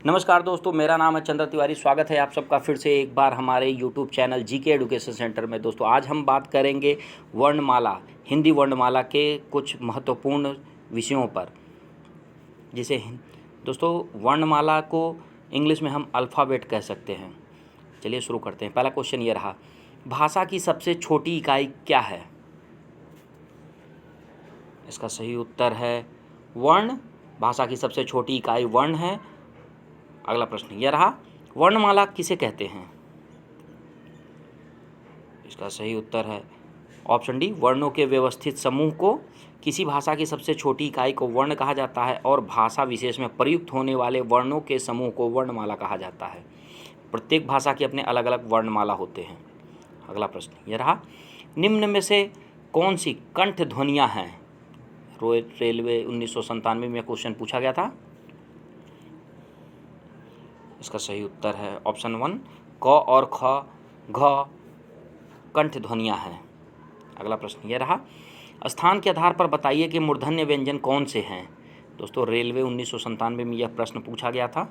नमस्कार दोस्तों, मेरा नाम है चंद्र तिवारी। स्वागत है आप सबका फिर से एक बार हमारे YouTube channel GK education centre में। दोस्तों आज हम बात करेंगे वर्णमाला, हिंदी वर्णमाला के कुछ महत्वपूर्ण विषयों पर। जिसे दोस्तों वर्णमाला को इंग्लिश में हम अल्फ़ाबेट कह सकते हैं। चलिए शुरू करते हैं। पहला क्वेश्चन ये रहा, भाषा की सबसे छोटी इकाई क्या है? इसका सही उत्तर है वर्ण। भाषा की सबसे छोटी इकाई वर्ण है। अगला प्रश्न यह रहा, वर्णमाला किसे कहते हैं? इसका सही उत्तर है ऑप्शन डी, वर्णों के व्यवस्थित समूह को। किसी भाषा की सबसे छोटी इकाई को वर्ण कहा जाता है और भाषा विशेष में प्रयुक्त होने वाले वर्णों के समूह को वर्णमाला कहा जाता है। प्रत्येक भाषा के अपने अलग अलग वर्णमाला होते हैं। अगला प्रश्न यह रहा, निम्न में से कौन सी कंठ ध्वनियाँ हैं? रेलवे 1997 में क्वेश्चन पूछा गया था। इसका सही उत्तर है ऑप्शन 1, क और ख, घ कंठ ध्वनियाँ हैं। अगला प्रश्न यह रहा, स्थान के आधार पर बताइए कि मूर्धन्य व्यंजन कौन से हैं? दोस्तों रेलवे 1997 में यह प्रश्न पूछा गया था।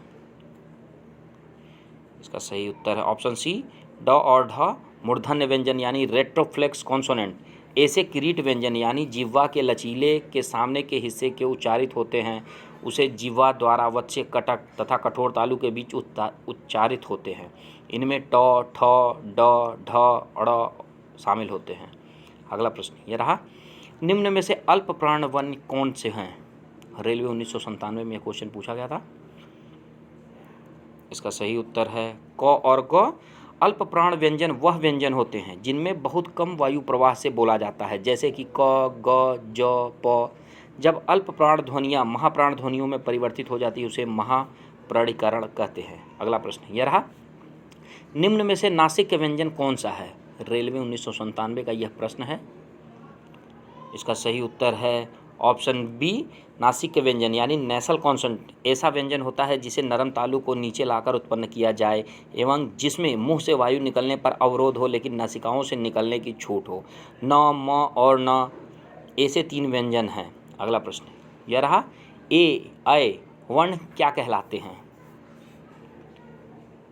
इसका सही उत्तर है ऑप्शन सी, ड और ढ मूर्धन्य व्यंजन यानी रेट्रोफ्लेक्स कॉन्सोनेंट। ऐसे किरीट व्यंजन यानी जिह्वा के लचीले के सामने के हिस्से के उच्चारित होते हैं, उसे जिह्वा द्वारा वत्स्य कटक तथा कठोर तालु के बीच उच्चारित होते हैं। इनमें ट, ठ, ड, ढ, अड़ शामिल होते हैं। अगला प्रश्न यह रहा, निम्न में से अल्प प्राण वर्ण कौन से हैं? रेलवे 1997 में क्वेश्चन पूछा गया था। इसका सही उत्तर है क और ग। अल्प प्राण व्यंजन वह व्यंजन होते हैं जिनमें बहुत कम वायु प्रवाह से बोला जाता है, जैसे कि क, ग, ज, प। जब अल्प प्राण ध्वनियाँ महाप्राण ध्वनियों में परिवर्तित हो जाती है उसे महाप्रणीकरण कहते हैं। अगला प्रश्न यह रहा, निम्न में से नासिक के व्यंजन कौन सा है? रेलवे 1997 का यह प्रश्न है। इसका सही उत्तर है ऑप्शन बी, नासिक के व्यंजन यानी नेसल कॉन्सोनेंट ऐसा व्यंजन होता है जिसे नरम तालु को नीचे लाकर उत्पन्न किया जाए एवं जिसमें मुंह से वायु निकलने पर अवरोध हो लेकिन नासिकाओं से निकलने की छूट हो। न, म और न ऐसे 3 व्यंजन हैं। अगला प्रश्न यह रहा, ए, ऐ वर्ण क्या कहलाते हैं?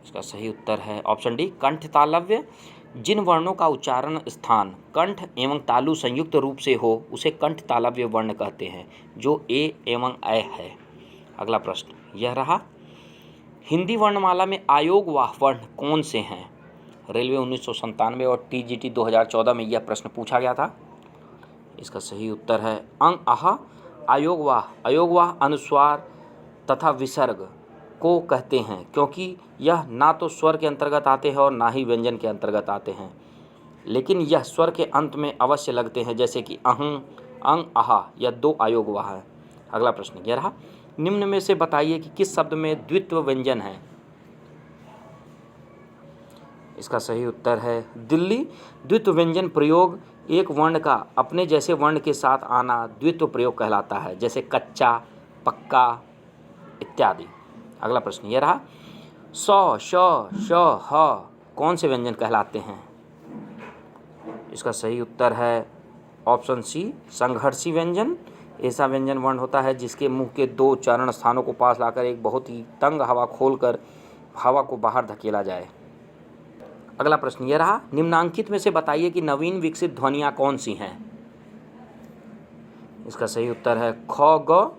इसका सही उत्तर है ऑप्शन डी, कंठ तालव्य। जिन वर्णों का उच्चारण स्थान कंठ एवं तालु संयुक्त रूप से हो उसे कंठ तालव्य वर्ण कहते हैं, जो ए एवं ऐ है। अगला प्रश्न यह रहा, हिंदी वर्णमाला में आयोगवाह वर्ण कौन से हैं? रेलवे 1997 और टीजीटी 2014 में यह प्रश्न पूछा गया था। इसका सही उत्तर है अंग, आह। अयोगवाह अनुस्वार तथा विसर्ग को कहते हैं क्योंकि यह ना तो स्वर के अंतर्गत आते हैं और ना ही व्यंजन के अंतर्गत आते हैं, लेकिन यह स्वर के अंत में अवश्य लगते हैं, जैसे कि अहं, अंग, आहा। यह 2 अयोगवाह है। अगला प्रश्न यह रहा, निम्न में से बताइए कि किस शब्द में द्वित्व व्यंजन है? इसका सही उत्तर है दिल्ली। द्वित्व व्यंजन प्रयोग एक वर्ण का अपने जैसे वर्ण के साथ आना द्वित्व प्रयोग कहलाता है, जैसे कच्चा, पक्का इत्यादि। अगला प्रश्न यह रहा, स, श, श, ह कौन से व्यंजन कहलाते हैं? इसका सही उत्तर है ऑप्शन सी, संघर्षी व्यंजन। ऐसा व्यंजन वर्ण होता है जिसके मुंह के 2 उच्चारण स्थानों को पास लाकर एक बहुत ही तंग हवा खोलकर हवा को बाहर धकेला जाए। अगला प्रश्न यह रहा, निम्नांकित में से बताइए कि नवीन विकसित ध्वनियाँ कौन सी हैं? इसका सही उत्तर है ख, ग।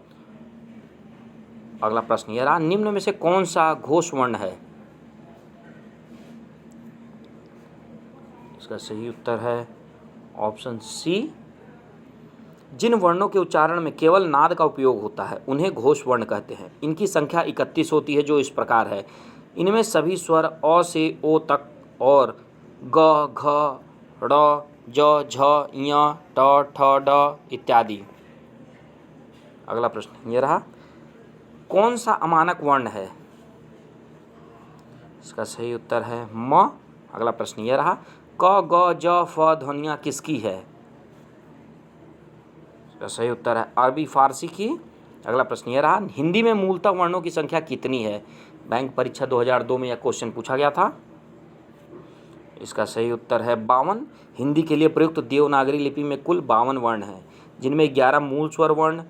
अगला प्रश्न यह रहा, निम्न में से कौन सा घोष वर्ण है? इसका सही उत्तर है ऑप्शन सी, जिन वर्णों के उच्चारण में केवल नाद का उपयोग होता है उन्हें घोष वर्ण कहते हैं। इनकी संख्या 31 होती है, जो इस प्रकार है। इनमें सभी स्वर अ से ओ तक और ग, घ, ड़, ज, झ, ञ, ट, ठ, ड इत्यादि। अगला प्रश्न यह रहा, कौन सा अमानक वर्ण है? इसका सही उत्तर है म। अगला प्रश्न यह रहा, क, ग, ज, फ ध्वनियाँ किसकी है? इसका सही उत्तर है अरबी फारसी की। अगला प्रश्न यह रहा, हिंदी में मूलतः वर्णों की संख्या कितनी है? बैंक परीक्षा 2002 में यह क्वेश्चन पूछा गया था। इसका सही उत्तर है 52। हिंदी के लिए प्रयुक्त देवनागरी लिपि में कुल 52 वर्ण हैं, जिनमें 11 मूल स्वर वर्ण,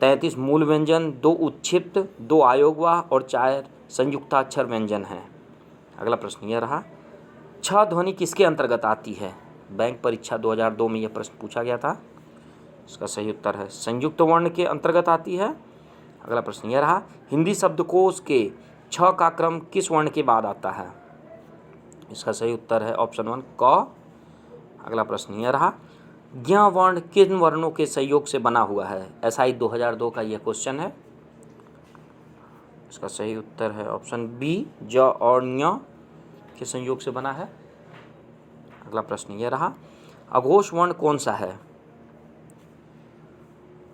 33 मूल व्यंजन, 2 उत्क्षिप्त, 2 आयोगवाह और 4 संयुक्ताक्षर व्यंजन हैं। अगला प्रश्न यह रहा, छ ध्वनि किसके अंतर्गत आती है? बैंक परीक्षा 2002 में यह प्रश्न पूछा गया था। इसका सही उत्तर है संयुक्त वर्ण के अंतर्गत आती है। अगला प्रश्न यह रहा, हिंदी शब्दकोश के छ का क्रम किस वर्ण के बाद आता है? इसका सही उत्तर है ऑप्शन 1 क। अगला प्रश्न यह रहा, ज्ञ वर्ण किन वर्णों के संयोग से बना हुआ है? SI 2002 का यह क्वेश्चन है। इसका सही उत्तर है ऑप्शन बी, ज और ञ के संयोग से बना है। अगला प्रश्न यह रहा, अघोष वर्ण कौन सा है?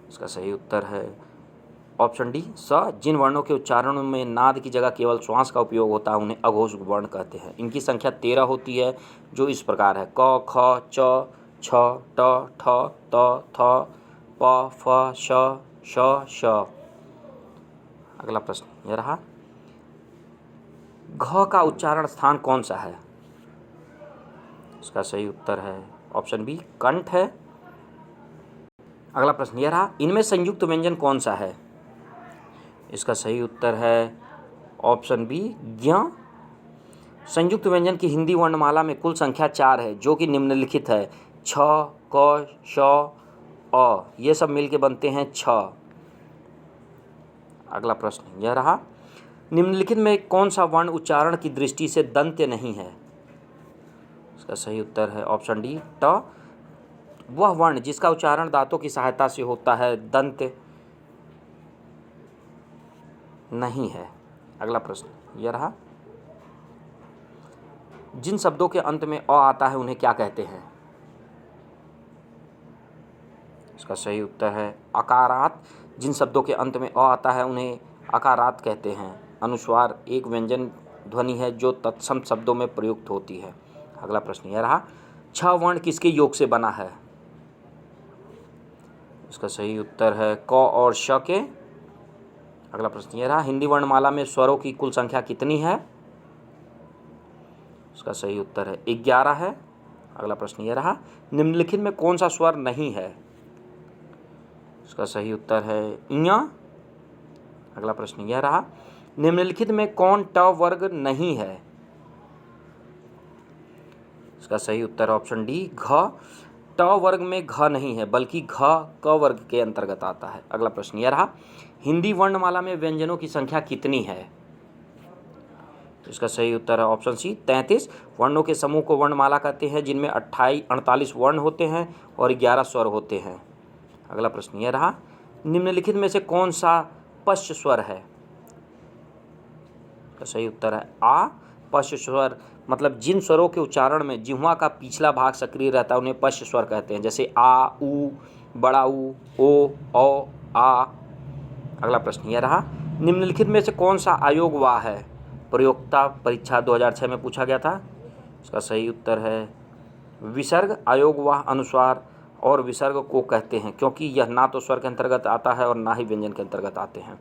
इसका सही उत्तर है ऑप्शन डी, स। जिन वर्णों के उच्चारण में नाद की जगह केवल श्वास का उपयोग होता है उन्हें अघोष वर्ण कहते हैं। इनकी संख्या 13 होती है, जो इस प्रकार है, क, ख, च, छ, ट, ठ, त, थ, प, फ, श, श। अगला प्रश्न यह रहा, घ का उच्चारण स्थान कौन सा है? इसका सही उत्तर है ऑप्शन बी, कंठ है। अगला प्रश्न यह रहा, इनमें संयुक्त व्यंजन कौन सा है? इसका सही उत्तर है ऑप्शन बी, ज्ञ। संयुक्त व्यंजन की हिंदी वर्णमाला में कुल संख्या 4 है, जो कि निम्नलिखित है, छ, क, श, अ, ये सब मिलके बनते हैं छ। अगला प्रश्न यह रहा, निम्नलिखित में कौन सा वर्ण उच्चारण की दृष्टि से दंत्य नहीं है? इसका सही उत्तर है ऑप्शन डी, ट। वह वर्ण जिसका उच्चारण दांतों की सहायता से होता है दंत्य नहीं है। अगला प्रश्न यह रहा, जिन शब्दों के अंत में अ आता है उन्हें क्या कहते हैं? इसका सही उत्तर है अकारात। जिन शब्दों के अंत में अ आता है उन्हें अकारात कहते हैं। अनुस्वार एक व्यंजन ध्वनि है जो तत्सम शब्दों में प्रयुक्त होती है। अगला प्रश्न यह रहा, छ वर्ण किसके योग से बना है? इसका सही उत्तर है क और श के। अगला प्रश्न यह रहा, हिंदी वर्णमाला में स्वरों की कुल संख्या कितनी है? इसका सही उत्तर है 11 है। अगला प्रश्न यह रहा, निम्नलिखित में कौन सा स्वर नहीं है? इसका सही उत्तर है ञ। अगला प्रश्न यह रहा, निम्नलिखित में कौन ट वर्ग नहीं है? इसका सही उत्तर ऑप्शन डी, घ। ट वर्ग में घ नहीं है, बल्कि घ क वर्ग के अंतर्गत आता है। अगला प्रश्न यह रहा, हिंदी वर्णमाला में व्यंजनों की संख्या कितनी है? इसका सही उत्तर है ऑप्शन सी, 33। वर्णों के समूह को वर्णमाला कहते हैं, जिनमें 48 वर्ण होते हैं और 11 स्वर होते हैं। अगला प्रश्न यह रहा, निम्नलिखित में से कौन सा पश्च स्वर है? इसका सही उत्तर है आ। पश्च स्वर मतलब जिन स्वरों के उच्चारण में जिह्वा का पिछला भाग सक्रिय रहता है उन्हें पश्च स्वर कहते हैं, जैसे आ, उ, बड़ा ऊ, ओ, औ, आ। अगला प्रश्न यह रहा, निम्नलिखित में से कौन सा आयोगवाह है? प्रयोक्ता परीक्षा 2006 में पूछा गया था। इसका सही उत्तर है विसर्ग। आयोगवाह अनुस्वार और विसर्ग को कहते हैं, क्योंकि यह ना तो स्वर के अंतर्गत आता है और ना ही व्यंजन के अंतर्गत आते हैं।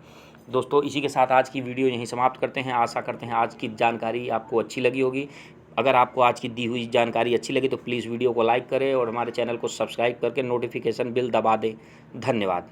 दोस्तों, इसी के साथ आज की वीडियो यहीं समाप्त करते हैं। आशा करते हैं आज की जानकारी आपको अच्छी लगी होगी। अगर आपको आज की दी हुई जानकारी अच्छी लगी तो प्लीज़ वीडियो को लाइक करें और हमारे चैनल को सब्सक्राइब करके नोटिफिकेशन बिल दबा दें। धन्यवाद।